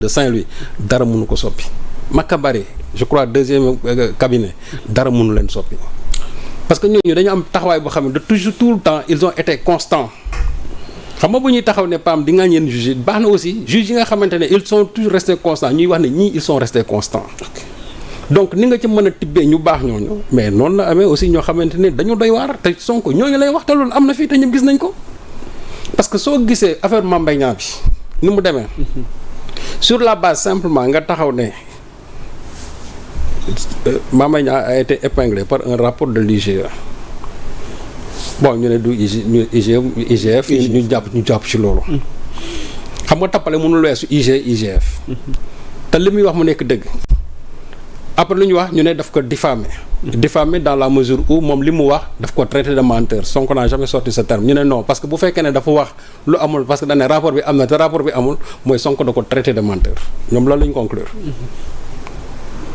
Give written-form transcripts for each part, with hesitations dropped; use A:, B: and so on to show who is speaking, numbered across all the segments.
A: de Saint-Louis dara mënu ko soppi Makabari je crois deuxième cabinet dara mënu leen soppi parce que ñooñu dañu am taxawaay boo xam ne de toujours tout le temps ils ont été constants xam nga bu ñuy taxaw ne PAM di nga ñeen juge baax na aussi juge yi nga xamante ne ils sont toujours restés constants ñuy wax ne ñii ils sont restés constants donc ni nga ci mën a tibbee ñu baax ñooñu mais noonu la amee aussi ñoo xamante ne dañu doy waar te Sonko ñooñu lay wax te loolu am na fii te ñëpp gis nañ ko parce que soo gisee affaire Mame Mbaye Niang bi ni mu demee sur la base simplement nga taxaw ne Mame Mbaye Niang a été épinglé par un rapport de l'IGE bon ñu ne du IGF ñu jàpp ci loolu xam nga tappale mënul weesu IGF te li muy wax mu nekk dëgg après lu ñu wax ñu ne daf ko diffamé dans la mesure où moom li mu wax daf ko traité de menteur Sonko n'a jamais sorti ce terme ñu ne non parce que bu fekkee ne dafa wax lu amul parce que dañ ne rapport bi am na te rapport bi amul mooy Sonko da ko traité de menteur ñoom loolu la ñu conclure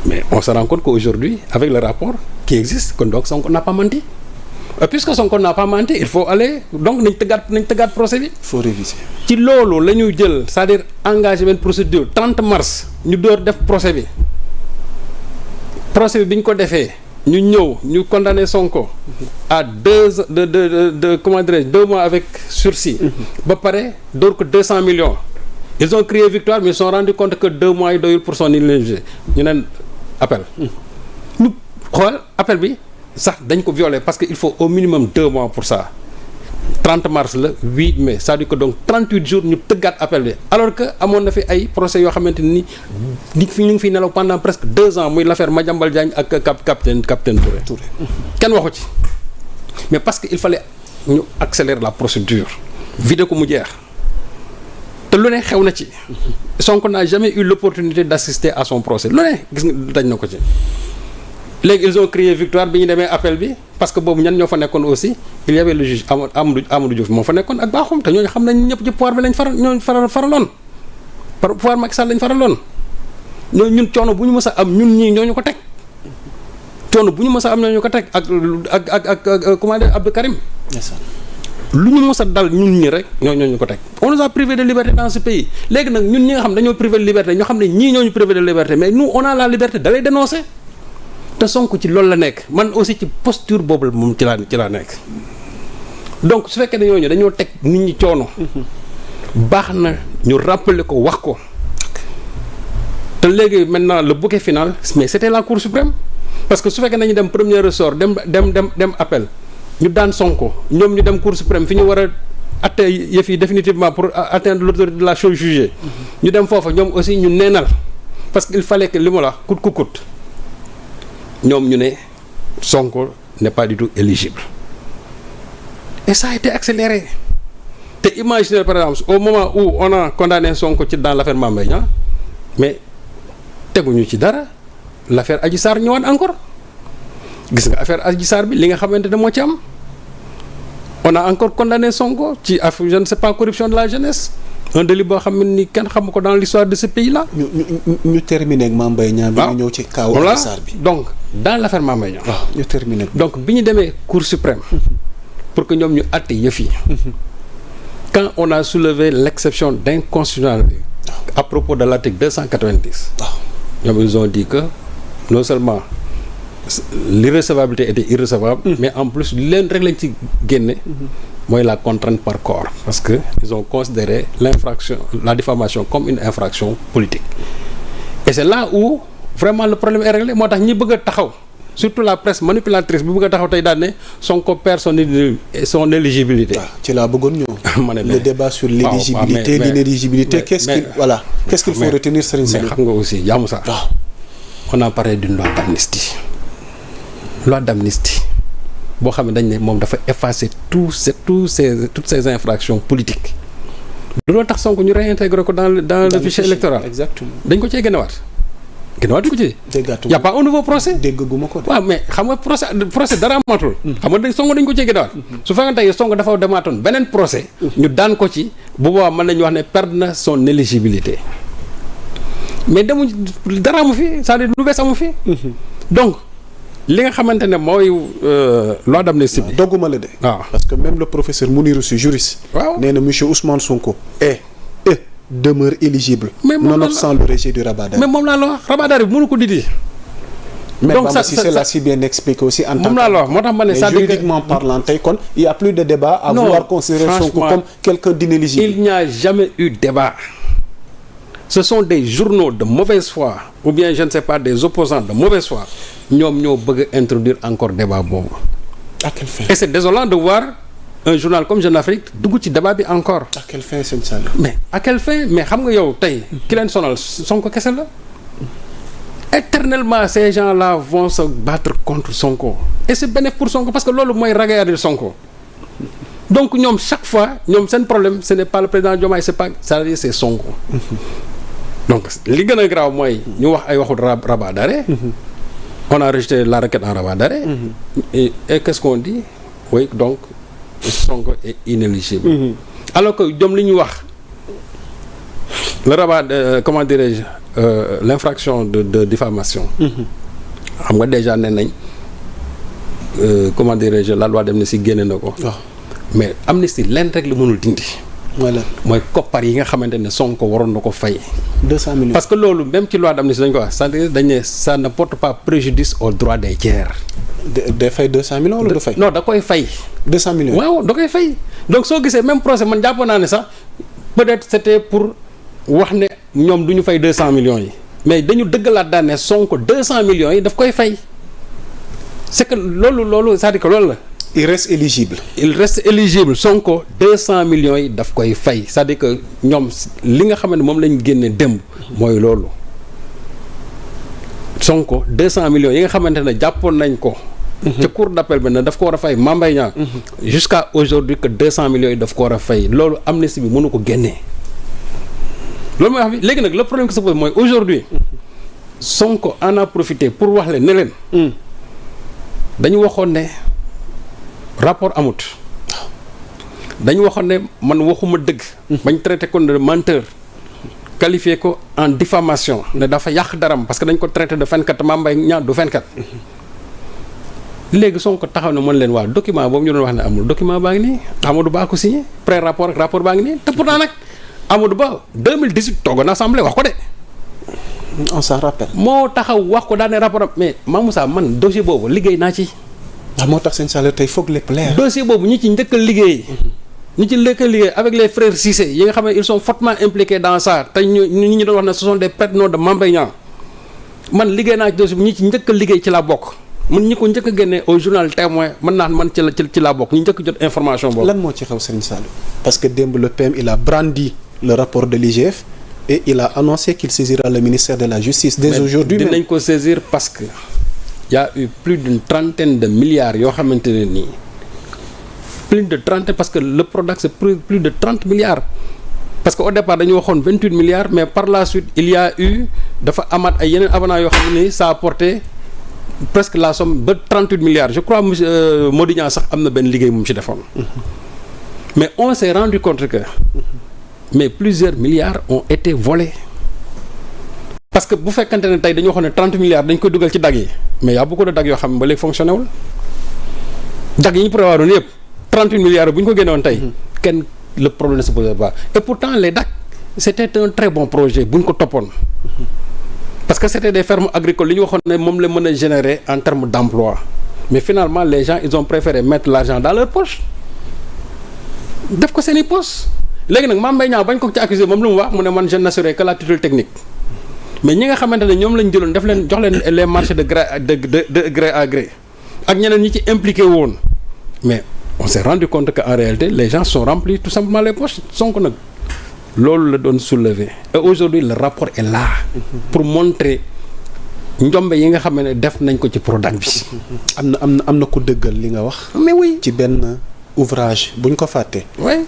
A: mais on se rend compte qu'aujourd'hui avec le rapport qui existe kon donc Sonko n'a pas menti et puisque Sonko n'a pas menti il faut aller donc nañ tëggaat procès bi.
B: faut réviser.
A: ci loolu la ñu jël c'est-à-dire engagé benn procédure 30 mars ñu door def procès bi bi ñu ko defee ñu ñëw ñu condamné Sonko à comment dirais-je 2 mois avec sursis. ba pare door ko 200 millions. ils ont crié victoire mais ils se sont rendu compte que 2 mois yi doyul pour son illégitimat ñu neen appel. ñu xool appel bi. sax dañ ko violer parce que il faut au minimum 2 mois pour ça 30 mars la 8 mai c'est-à-dire que donc 38 jours ñu tëggaat appel bi alors que amoon na fi ay procès yoo xamante ni ñu ngi fi nelaw pendant presque 2 ans muy l'affaire Madiambal Diagne ak capitaine Touré kenn waxu ci mais parce que il fallait ñu accélérer la procédure vider ko mu jeex te lu ne xew na ci Sonko n'a jamais eu l'opportunité d'assister à son procès lu ne gis nga dañ na ko ci léegi ils ont crié victoire bi ñu demee appel bi parce que boobu ñan ñoo fa nekkoon aussi il y avait le juge Amadou Diouf moo fa nekkoon ak Bakhoum te ñooñu xam nañ ñëpp ci pouvoir bi lañ faraloon par pouvoir Macky Sall lañ faraloon ñun coono bu ñu mës a am ñun ñii ñooñu ko teg coono bu ñu mës a am ñooñu ko teg ak comment dire Abdou Karim lu ñu mës a dal ñun ñi rek ñooñu ko teg on nous a privé de liberté dans ce pays léegi nag ñun ñi nga xam dañoo privé de liberté ñoo xam ne ñii ñooñu privé de liberté mais nous on a la liberté d'aller dénoncer te Sonko ci loolu la nekk man aussi ci posture boobu moom ci laa nekk donc su fekkee ne ñooñu dañoo teg nit ñi coono baax na ñu rappeler ko wax ko te léegi maintenant le bouquet final mais c'était la Cour suprême parce que su fekkee nañu dem premier ressort dem appel ñu daan Sonko ñoom ñu dem Cour suprême fi ñu war a atte yëf yi définitivement pour atteindre l'autorité de la chose jugée ñu dem foofa ñoom aussi ñu neenal parce que il fallait que li ma la wax coûte que coûte ñoom ñu ne Sonko n'est pas du tout éligible et ça a été accéléré te imaginez par exemple au moment où on a condamné Sonko ci dans l'affaire Mame Mbaye Niang mais teguñu ci dara l'affaire Adji Sarr ñëwaat encore gis nga affaire Adji Sarr bi li nga xamante ne moo ci am on a encore condamné Sonko ci affaire je ne sais pas corruption de la jeunesse un délit boo xam ne ni kenn xamu ko dans l'histoire de ce pays là.
B: ñu terminé ak Mame Mbaye Niang bi ñu ñëw ci kaw Adji Sarr bi
A: donc dans l'affaire Mame Mbaye Niang
B: ñu terminé
A: donc bi ñu demee Cour suprême pour que ñoom ñu àtte yëf yi quand on a soulevé l'exception d'inconstitutionnalité à propos de l'article 290 ñoom ils ont dit que non seulement l'irrecevabilité était irrecevable mais en plus leen rek lañ ci génne mooy la contrainte par corps parce que ils ont considéré la diffamation comme une infraction politique et c'est là où vraiment le problème est réglé moo tax ñi bëgg a taxaw surtout la presse manipulatrice bi bëgg a taxaw tey daal ne Sonko perd son éligibilité.
B: ci laa bëggoon ñëw. ma ne le débat sur l'éligibilité l'inéligibilité qu'est-ce qu'il faut retenir Serigne Saliou.
A: mais xam nga aussi yaamu sax. on a parlé d'une loi d'amnistie boo xam ne dañ ne moom dafa effacer toutes ces infractions politiques. loolu tax Sonko ñu réintégrer ko dans le fichier électoral.
B: exactement
A: dañ ko cee génnewaat ko ci. y a pas un nouveau procès.
B: dégguma ko de.
A: waaw mais xam nga procès dara amatul. xam nga Sonko dañ ko cee génnewaat. su fekkee tey Sonko dafa demaatoon beneen procès. ñu daan ko ci bu boobaa mën nañu wax ne perdre na son éligibilité mais demuñ dara amu fi c'est-à-dire lu bees amu fi. donc. li nga xamante ne mooy loi d'amnistie bi.
B: dogguma la de.
A: waaw
B: parce que même le professeur Mounirou Sy juriste.
A: waaw
B: nee na monsieur Ousmane Sonko est demeure éligible. nonobstant le rejet du rabat d'arrêt.
A: mais moom laa la wax rabat d'arrêt bi mënu ko didi.
B: mais donc Bamba Cissé l'a si bien expliqué aussi en tant
A: que moom laa la wax moo tax ma ne ça
B: juridiquement parlant tey kon il y a plus de débat à vouloir considérer Sonko comme quelqu'un d'inéligible.
A: Il n'y a jamais eu débat. Ce sont des journaux de mauvaise foi ou bien je ne sais pas des opposants de mauvaise foi ñoom ñoo bëgg a introduire encore débat boobu.
B: À quelle fin?
A: Et c'est désolant de voir un journal comme Jeune Afrique dugg ci débat bi encore.
B: À quelle fin sëñ Saliou?
A: mais à quelle fin mais xam nga yow tey ki leen sonal Sonko kese la. Éternellement ces gens-là vont se battre contre Sonko et c'est bénéfique pour Sonko parce que loolu mooy ragaillarder Sonko. Donc ñoom chaque fois ñoom seen problème ce n'est pas le président Diomaye c'est-à-dire c'est Sonko. Donc li gën a grave mooy ñu wax ay waxu rabat d'arrêt. On a rejeté la requête en rabat d'arrêt. Et qu'est-ce qu'on dit? Oui, donc Sonko est inéligible. Alors que ñoom li ñu wax le rabat comment dirais-je l'infraction de diffamation. xam nga déjà nee nañ comment dirais-je la loi d'amnistie génne na ko. mais amnistie lenn rek la mënul dindi.
B: voilà
A: mooy koppar yi nga xamante ne Sonko waroon na ko fay.
B: 200 millions.
A: parce que loolu même ci loi d'amnistie dañ ko wax c'est-à-dire dañ ne ça ne porte pas préjudice aux droits des tiers.
B: day fay 200 millions wala du fay.
A: non da koy fay.
B: 200 millions
A: waaw da koy fay. donc soo gisee même procès man jàpp naa ne sax peut-être c'était pour wax ne ñoom du ñu fay 200 millions yi mais dañu dëggalaat daan ne Sonko 200 millions yi daf koy fay c'est que loolu c'est-à-dire que loolu la.
B: il reste éligible.
A: il reste éligible Sonko 200 millions yi daf koy fay c'est-à-dire que ñoom li nga xam ne moom lañ génne démb mooy loolu Sonko 200 millions yi nga xamante ne jàppoon nañ ko. ca cour d'appel bi ne daf ko war a fay Mame Mbaye Niang. jusqu'à aujourd'hui que 200 millions yi daf ko war a fay loolu amnistie bi mënu ko génnee. loolu mooy wax bi léegi nag le problème qui se pose mooy aujourd'hui Sonko en a profité pour wax leen ne leen. dañu waxoon ne. rapport amut dañu waxoon ne man waxuma dëgg. bañ traité ko de menteur qualifié ko en diffamation ne dafa yàq daram parce que dañ ko traité de fenkat Mame Mbaye Niang du fenkat léegi Sonko taxaw na mën leen waa document boobu ñu doon wax ne amul document baa ngi nii Amadou Ba ko signé pré rapport ak rapport baa ngi nii te pourtant nag Amadou Ba 2018 toogoon assemblée wax ko de.
B: on s'en rappelle.
A: moo taxaw wax ko daane rapport am mais Mamoussa man dossier boobu liggéey naa ci.
B: moo tax seen salaire tey foog lépp leer.
A: dossier boobu ñi ci njëkk a liggéey. ñi ci njëkk a liggéey avec les frères Cissé yi nga xam ne ils sont fortement impliqués dans ça te ñu doon wax ne ce sont des prête-noms de Mame Mbaye Niang man liggéey naa ci dossier bi ñi ci njëkk a liggéey ci laa bokk man ñi ko njëkk a génnee au journal Témoin mën naa man ci laa bokk ñi njëkk jot information boobu.
B: lan moo ci xew Serigne Saliou parce que démb le PM il a brandi le rapport de l'IGF et il a annoncé qu'il saisira le ministère de la Justice dès aujourd'hui.
A: dinañ ko saisir parce que. Il y a eu plus d'une trentaine de milliards yoo xamante ne nii plus de 30 parce que le Prodac c'est plus de 30 milliards parce que au départ dañu waxoon 28 milliards mais par la suite il y a eu dafa amaat ay yeneen avenants yoo xam ne nii ça a porté presque la somme ba 38 milliards je crois monsieur Modignan sax am na benn liggéey mu ci defoon mais on s'est rendu compte que mais plusieurs milliards ont été volés. parce que bu fekkante ne tey dañoo xam ne 30 milliards dañ koy dugal ci dag yi mais y a beaucoup de dag yoo xam ne ba léegi fonctionné wul dag yi ñu prévoir woon yëpp 38 milliards bu ñu ko génnewoon tey kenn le problème ne se posait pas et pourtant les DAC c'était un très bon projet bu ñu ko toppoon parce que c'était des fermes agricoles li ñu waxoon ne moom la mën a générer en termes d'emploi mais finalement les gens ils ont préféré mettre l'argent dans leur poche def ko seen i poche léegi nag Mame Mbaye Niang bañ ko ci accusé moom lu mu wax mu ne man je n'assurerai que la tutelle technique mais ñi nga xamante ne ñoom lañ jëloon def leen jox leen les marchés de gré à gré ak ñeneen ñi ci impliqué woon mais on s'est rendu compte que en réalité les gens sont remplis tout simplement les poches Sonko nag loolu la doon soulever et aujourd'hui le rapport est là pour montrer njombe yi nga xam ne def nañ ko ci Prodac bi.
B: am na ku dëggal li nga wax.
A: mais oui
B: ci benn ouvrage buñ ko fàtte.
A: oui.